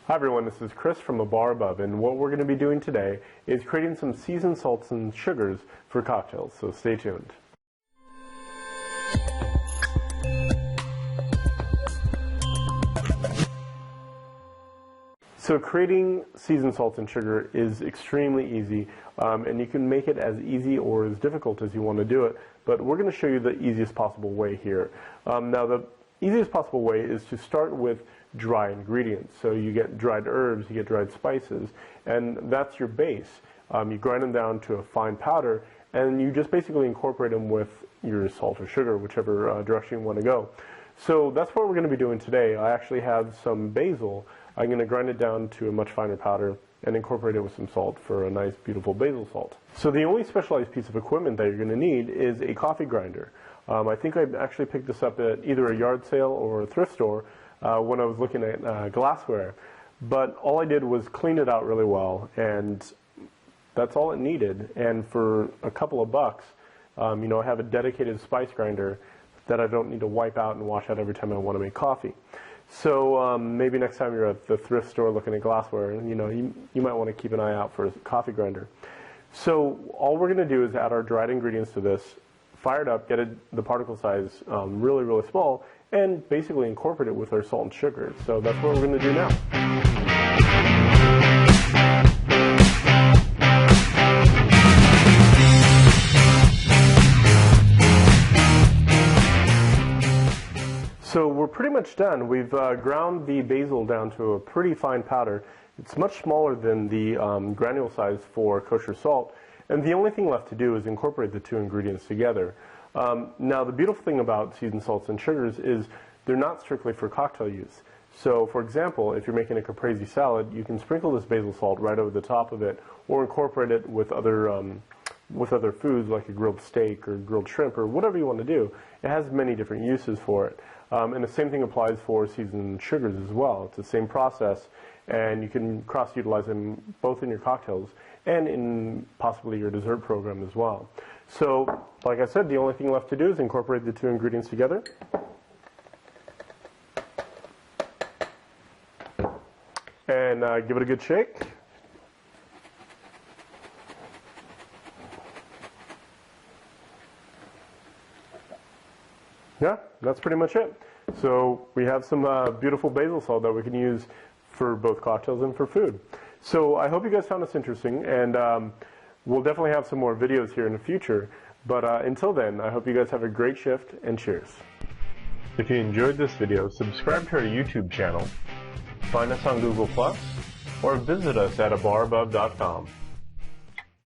Hi everyone, this is Chris from A Bar Above, and what we're going to be doing today is creating some seasoned salts and sugars for cocktails, so stay tuned. So creating seasoned salts and sugar is extremely easy, and you can make it as easy or as difficult as you want to do it, but we're going to show you the easiest possible way here. Now the easiest possible way is to start with dry ingredients. So you get dried herbs, you get dried spices, and that's your base. You grind them down to a fine powder, and you just basically incorporate them with your salt or sugar, whichever direction you want to go. So that's what we're going to be doing today. I actually have some basil. I'm going to grind it down to a much finer powder and incorporate it with some salt for a nice, beautiful basil salt. So the only specialized piece of equipment that you're going to need is a coffee grinder. I think I actually picked this up at either a yard sale or a thrift store when I was looking at glassware. But all I did was clean it out really well, and that's all it needed. And for a couple of bucks, I have a dedicated spice grinder that I don't need to wipe out and wash out every time I want to make coffee. So maybe next time you're at the thrift store looking at glassware, you might want to keep an eye out for a coffee grinder. So all we're going to do is add our dried ingredients to this, fire it up, get the particle size really, really small, and basically incorporate it with our salt and sugar. So that's what we're going to do now. So we're pretty much done. We've ground the basil down to a pretty fine powder. It's much smaller than the granule size for kosher salt, and the only thing left to do is incorporate the two ingredients together. Now the beautiful thing about seasoned salts and sugars is they're not strictly for cocktail use. So for example, if you're making a caprese salad, you can sprinkle this basil salt right over the top of it, or incorporate it with other foods like a grilled steak or grilled shrimp or whatever you want to do. It has many different uses for it. And the same thing applies for seasoned sugars as well. It's the same process, and you can cross-utilize them both in your cocktails and in possibly your dessert program as well. So, like I said, the only thing left to do is incorporate the two ingredients together. And give it a good shake. Yeah, that's pretty much it. So we have some beautiful basil salt that we can use for both cocktails and for food. So I hope you guys found this interesting, and we'll definitely have some more videos here in the future. But until then, I hope you guys have a great shift, and cheers. If you enjoyed this video, subscribe to our YouTube channel, find us on Google+, or visit us at abarabove.com.